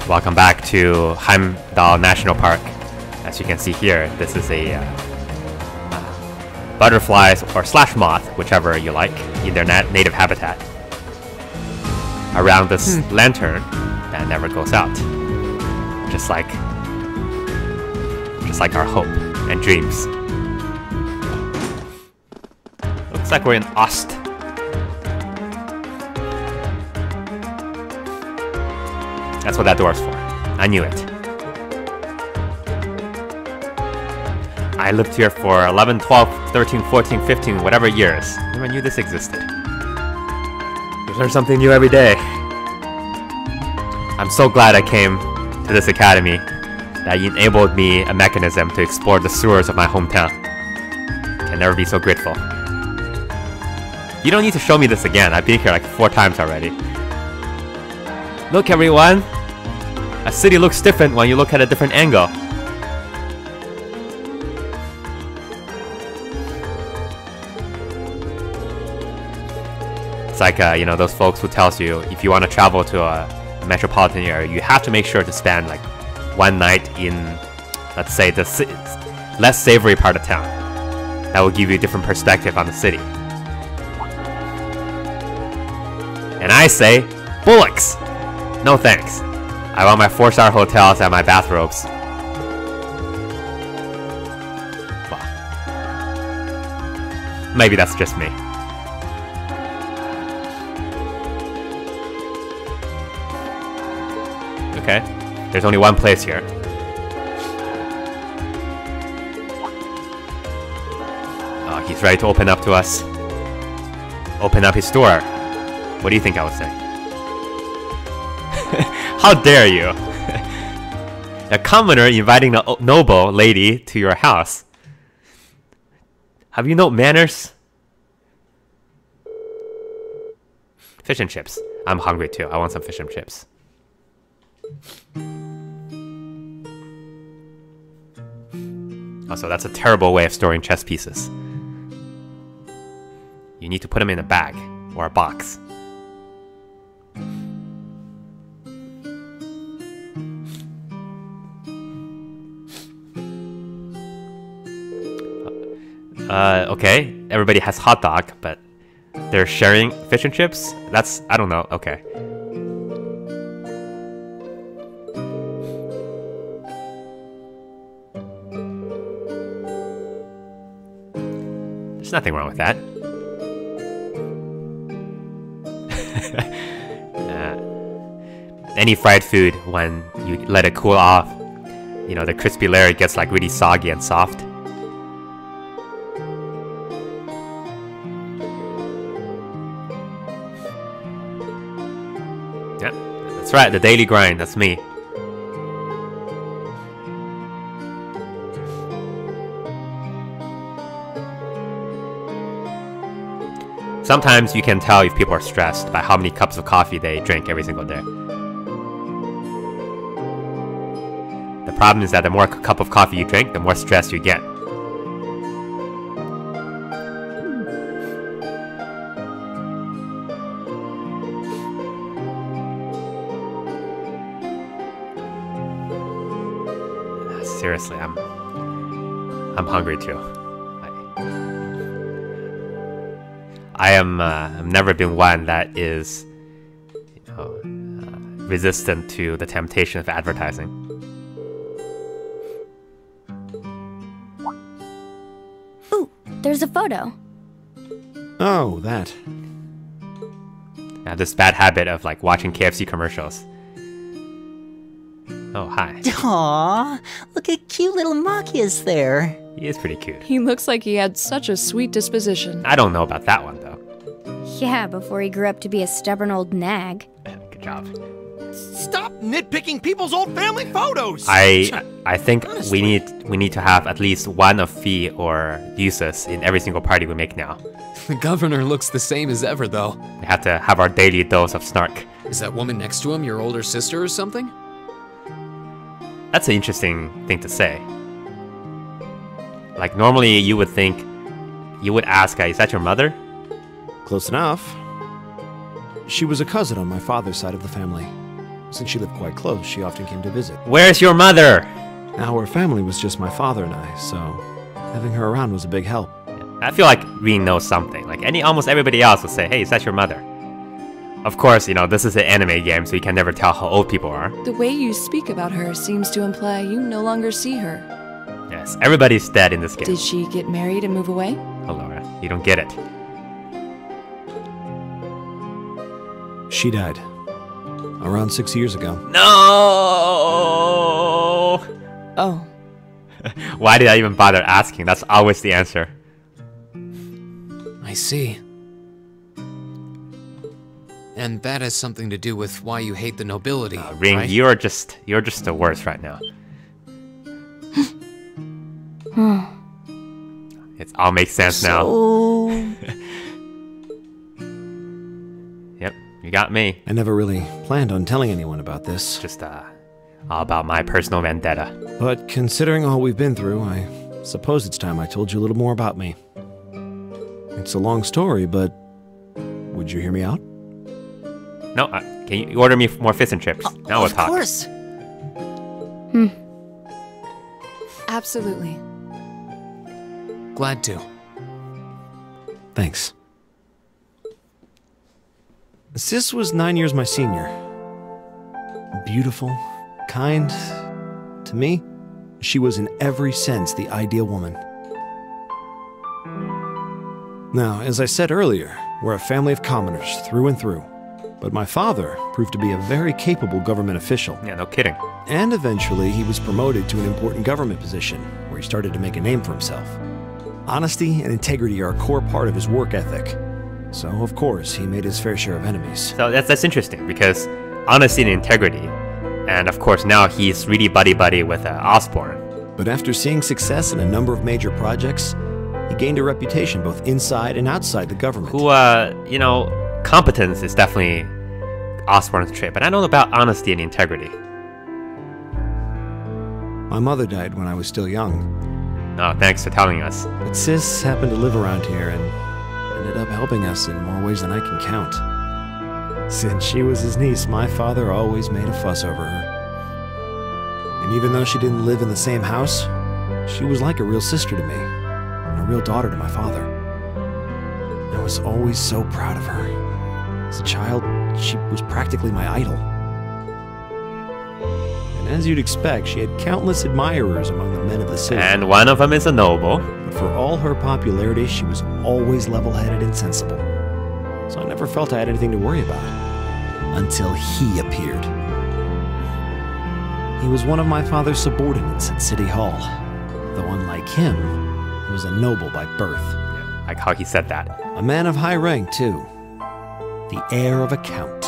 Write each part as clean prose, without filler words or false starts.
Welcome back to Heimdall National Park. As you can see here, this is a butterflies or slash moth, whichever you like, in their native habitat. Around this lantern that never goes out, just like our hope and dreams. Looks like we're in Ost. That's what that door's for. I knew it. I lived here for 11, 12, 13, 14, 15, whatever years. Never knew this existed. You learn something new every day. I'm so glad I came to this academy that enabled me a mechanism to explore the sewers of my hometown. Can never be so grateful. You don't need to show me this again. I've been here like 4 times already. Look everyone! A city looks different when you look at a different angle. It's like, you know, those folks who tells you if you want to travel to a metropolitan area, you have to make sure to spend like 1 night in, let's say, the less savory part of town. That will give you a different perspective on the city. And I say, bullocks! No thanks. I want my 4-star hotels and my bathrobes. Well, maybe that's just me. Okay, there's only one place here. Oh, he's ready to open up to us. Open up his door. What do you think I would say? How dare you? A commoner inviting a noble lady to your house. Have you no manners? Fish and chips. I'm hungry too. I want some fish and chips. Also, that's a terrible way of storing chess pieces. You need to put them in a bag or a box. Okay, everybody has hot dog, but they're sharing fish and chips? That's, I don't know, okay. There's nothing wrong with that. Any fried food, when you let it cool off, you know, the crispy layer gets like really soggy and soft. Yep, that's right, the daily grind, that's me. Sometimes you can tell if people are stressed by how many cups of coffee they drink every single day. The problem is that the more cup of coffee you drink, the more stress you get. Seriously, I'm hungry too. I've never been one that is, you know, resistant to the temptation of advertising. Ooh, there's a photo. Oh, that. I have this bad habit of like watching KFC commercials. Oh, hi. Aww, look at cute little Machias there. He is pretty cute. He looks like he had such a sweet disposition. I don't know about that one, though. Yeah, before he grew up to be a stubborn old nag. Good job. Stop nitpicking people's old family photos! I think we need to have at least one of Fee or Yusis in every single party we make now. The governor looks the same as ever, though. We have to have our daily dose of snark. Is that woman next to him your older sister or something? That's an interesting thing to say. Like, normally you would think, you would ask, is that your mother? Close enough. She was a cousin on my father's side of the family. Since she lived quite close, she often came to visit. Where's your mother? Our family was just my father and I, so having her around was a big help. I feel like we know something. Like almost everybody else will say, hey, is that your mother? Of course, this is an anime game, so you can never tell how old people are. The way you speak about her seems to imply you no longer see her. Yes, everybody's dead in this game. Did she get married and move away? Oh, Laura, you don't get it. She died. Around 6 years ago. No! Oh. Why did I even bother asking? That's always the answer. I see. And that has something to do with why you hate the nobility, Ring, right? you're just the worst right now. It all makes sense now. Yep, you got me. I never really planned on telling anyone about this. Just all about my personal vendetta. But considering all we've been through, I suppose it's time I told you a little more about me. It's a long story, but would you hear me out? No, can you order me more fish and chips? Now we'll talk. Of course. Absolutely. Glad to. Thanks. Sis was 9 years my senior. Beautiful, kind. To me, she was in every sense the ideal woman. Now, as I said earlier, we're a family of commoners through and through. But my father proved to be a very capable government official. Yeah, no kidding. And eventually, he was promoted to an important government position, where he started to make a name for himself. Honesty and integrity are a core part of his work ethic. So, of course, he made his fair share of enemies. So that's interesting, because honesty and integrity, and of course now he's really buddy-buddy with Osborne. But after seeing success in a number of major projects, he gained a reputation both inside and outside the government. Who, competence is definitely Osborne's trait, but I don't know about honesty and integrity. My mother died when I was still young. Oh, thanks for telling us. But Sis happened to live around here and ended up helping us in more ways than I can count. Since she was his niece, my father always made a fuss over her. And even though she didn't live in the same house, she was like a real sister to me, and a real daughter to my father. I was always so proud of her. As a child, she was practically my idol. And as you'd expect, she had countless admirers among the men of the city. And one of them is a noble. But for all her popularity, she was always level-headed and sensible. So I never felt I had anything to worry about. Until he appeared. He was one of my father's subordinates at City Hall. Though unlike him, he was a noble by birth. Yeah, like how he said that. A man of high rank, too. The heir of a count.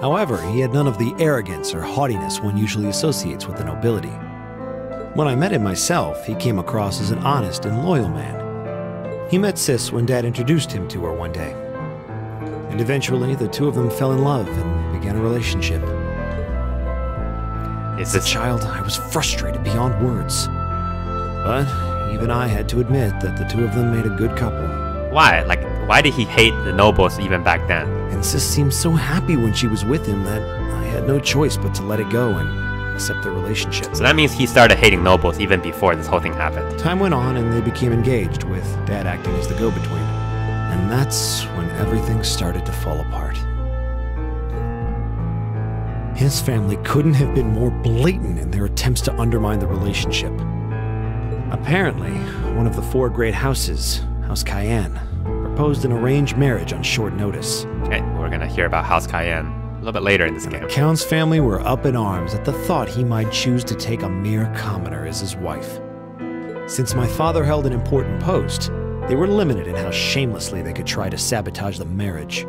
However, he had none of the arrogance or haughtiness one usually associates with the nobility. When I met him myself, he came across as an honest and loyal man. He met Sis when Dad introduced him to her one day. And eventually, the two of them fell in love and began a relationship. As a child, I was frustrated beyond words. But even I had to admit that the two of them made a good couple. Why? Why did he hate the nobles even back then? And Sis seemed so happy when she was with him that I had no choice but to let it go and accept their relationship. So that means he started hating nobles even before this whole thing happened. Time went on and they became engaged, with Dad acting as the go-between. And that's when everything started to fall apart. His family couldn't have been more blatant in their attempts to undermine the relationship. Apparently, one of the four great houses, House Cayenne, proposed an arranged marriage on short notice. Okay, we're gonna hear about House Cayenne a little bit later in this game. The Count's family were up in arms at the thought he might choose to take a mere commoner as his wife. Since my father held an important post, they were limited in how shamelessly they could try to sabotage the marriage.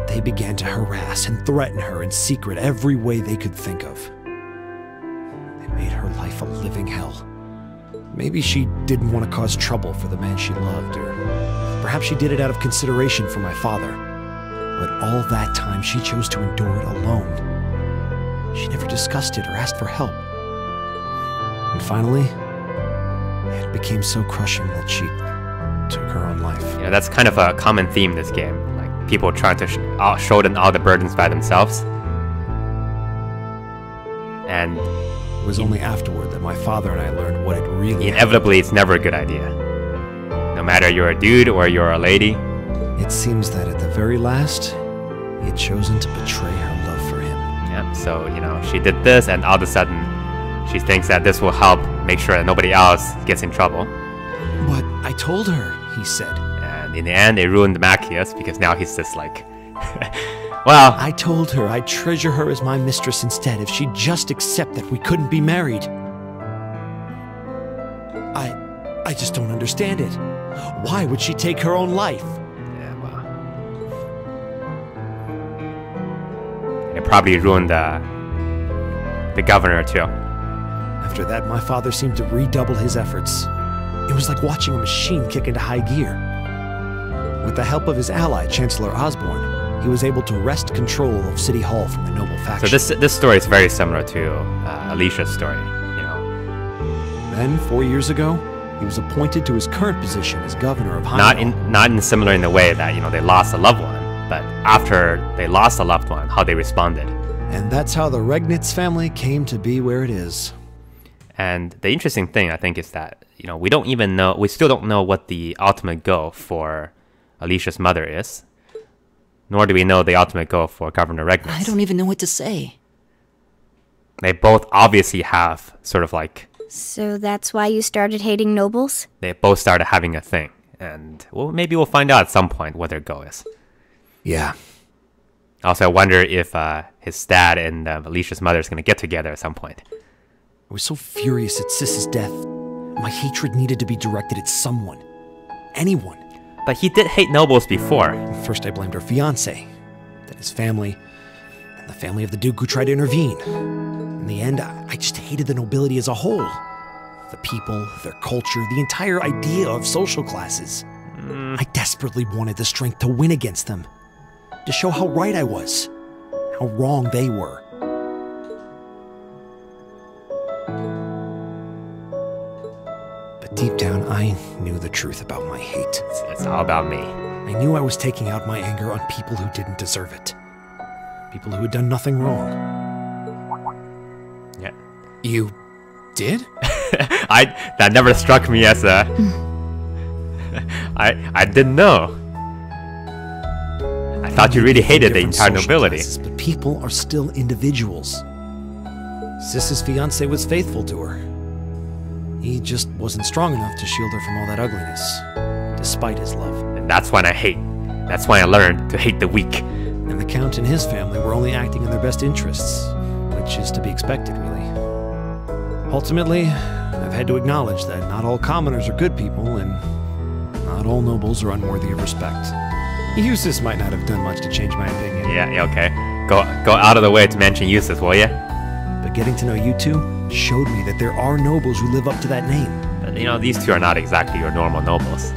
They began to harass and threaten her in secret every way they could think of. They made her life a living hell. Maybe she didn't want to cause trouble for the man she loved, or perhaps she did it out of consideration for my father. But all that time, she chose to endure it alone. She never discussed it or asked for help. And finally, it became so crushing that she took her own life. Yeah, that's kind of a common theme in this game. Like, people trying to shoulder all the burdens by themselves. And It was only afterward that my father and I learned what it really inevitably, it's never a good idea. No matter you're a dude or you're a lady. It seems that at the very last, he had chosen to betray her love for him. Yeah, so, she did this, and all of a sudden, she thinks that this will help make sure that nobody else gets in trouble. But I told her, he said. And in the end, it ruined Machias, because now he's just like, well... I told her I'd treasure her as my mistress instead if she'd just accept that we couldn't be married. I just don't understand it. Why would she take her own life? Yeah, well... It probably ruined the governor, too. After that, my father seemed to redouble his efforts. It was like watching a machine kick into high gear. With the help of his ally, Chancellor Osborne, he was able to wrest control of City Hall from the noble faction. So this story is very similar to Alicia's story, Then, 4 years ago, he was appointed to his current position as governor of Heimdall. Not in similar in the way that, they lost a loved one, but after they lost a loved one, how they responded. And that's how the Regnitz family came to be where it is. And the interesting thing, I think, is that, we still don't know what the ultimate goal for Alicia's mother is. Nor do we know the ultimate goal for Governor Regnitz. I don't even know what to say. They both obviously have sort of like... So that's why you started hating nobles? They both started having a thing. And, well, maybe we'll find out at some point what their goal is. Yeah. Also, I wonder if his dad and Alicia's mother is going to get together at some point. I was so furious at Sis's death. My hatred needed to be directed at someone. Anyone. But he did hate nobles before. First I blamed her fiancé, then his family, and the family of the Duke who tried to intervene. In the end, I just hated the nobility as a whole. The people, their culture, the entire idea of social classes. I desperately wanted the strength to win against them. To show how right I was. How wrong they were. But deep down, I knew the truth about my hate. It's all about me. I knew I was taking out my anger on people who didn't deserve it. People who had done nothing wrong. Yeah. You did? That never struck me as a... I didn't know. I thought you really hated the entire nobility. Classes, but people are still individuals. Sis's fiancé was faithful to her. He just wasn't strong enough to shield her from all that ugliness, despite his love. And that's when That's when I learned to hate the weak. And the Count and his family were only acting in their best interests, which is to be expected, really. Ultimately, I've had to acknowledge that not all commoners are good people, and not all nobles are unworthy of respect. Eustace might not have done much to change my opinion. Yeah, okay. Go out of the way to mention Eustace, will ya? But getting to know you two showed me that there are nobles who live up to that name. But, these two are not exactly your normal nobles.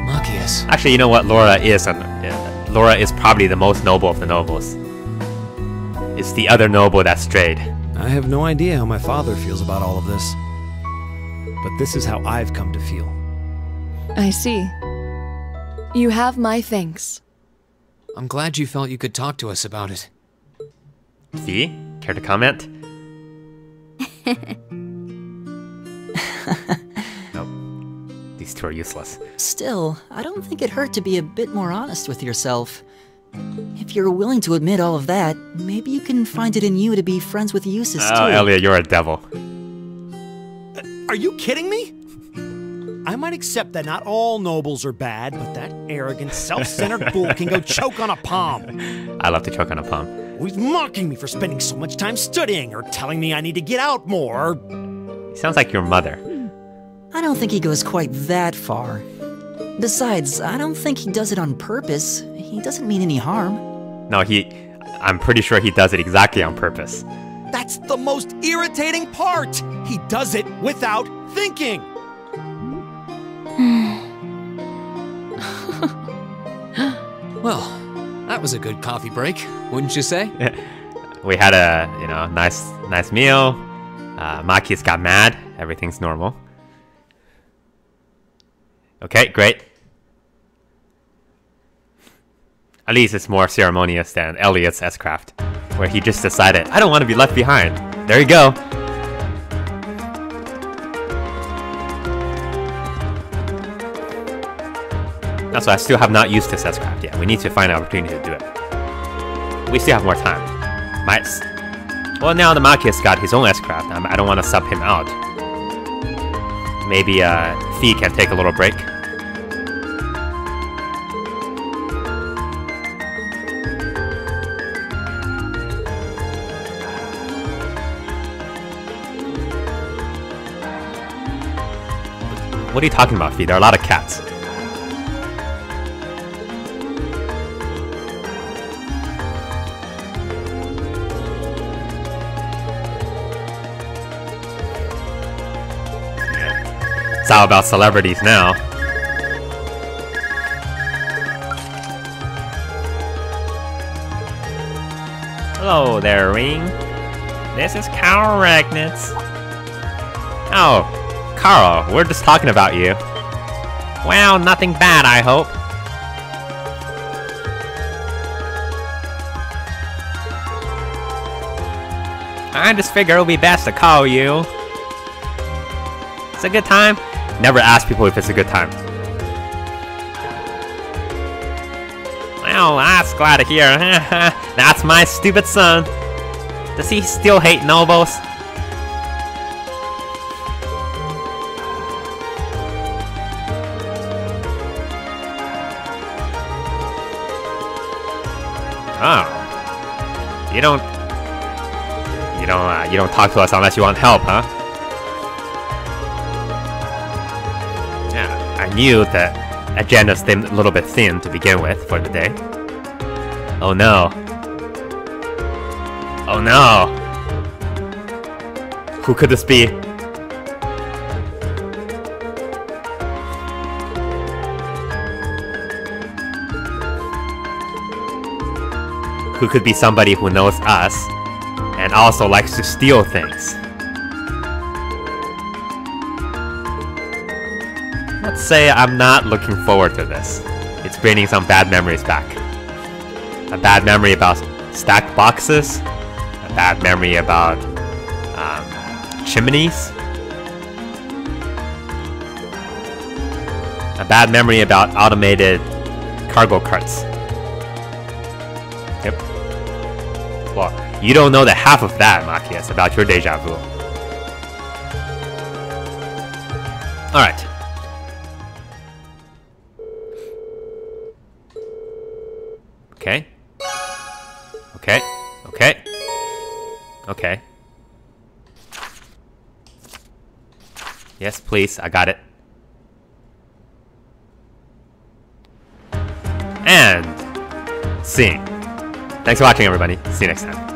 Machias. Actually, you know what? Laura is probably the most noble of the nobles. It's the other noble that strayed. I have no idea how my father feels about all of this. But this is how I've come to feel. I see. You have my thanks. I'm glad you felt you could talk to us about it. See? Care to comment? Nope. These two are useless. Still, I don't think it hurt to be a bit more honest with yourself. If you're willing to admit all of that, maybe you can find it in you to be friends with Eustace too. Oh, Elliot, you're a devil. Are you kidding me? I might accept that not all nobles are bad, but that arrogant, self-centered fool can go choke on a palm. I love to choke on a palm. He's mocking me for spending so much time studying, or telling me I need to get out more. He sounds like your mother. I don't think he goes quite that far. Besides, I don't think he does it on purpose. He doesn't mean any harm. No, I'm pretty sure he does it exactly on purpose. That's the most irritating part. He does it without thinking. Well, that was a good coffee break, wouldn't you say? We had a, nice meal. Machias got mad. Everything's normal. Okay, great. At least it's more ceremonious than Elliot's S-Craft. where he just decided, I don't want to be left behind. There you go. Also, I still have not used this S-Craft yet. We need to find an opportunity to do it. We still have more time. Well, now the Machias got his own S-Craft. I don't want to sub him out. Maybe Fee can take a little break. What are you talking about, Fee? There are a lot of cats. It's all about celebrities now. Hello there, Ring. This is Carl Ragnitz. Oh, Carl, we're just talking about you. Well, nothing bad, I hope. I just figure it would be best to call you. It's a good time? Never ask people if it's a good time. Well, that's glad to hear. That's my stupid son. Does he still hate nobles? Oh. You don't talk to us unless you want help, huh? Yeah, I knew that agenda seemed a little bit thin to begin with for the day. Oh no. Oh no! Who could this be? Who could be somebody who knows us and also likes to steal things? Let's say I'm not looking forward to this. It's bringing some bad memories back. A bad memory about stacked boxes. A bad memory about chimneys. A bad memory about automated cargo carts. Yep. Well, you don't know the half of that, Machias, about your deja vu. Alright. Okay. Okay. Okay. Okay. Yes, please. I got it. And scene. Thanks for watching, everybody. See you next time.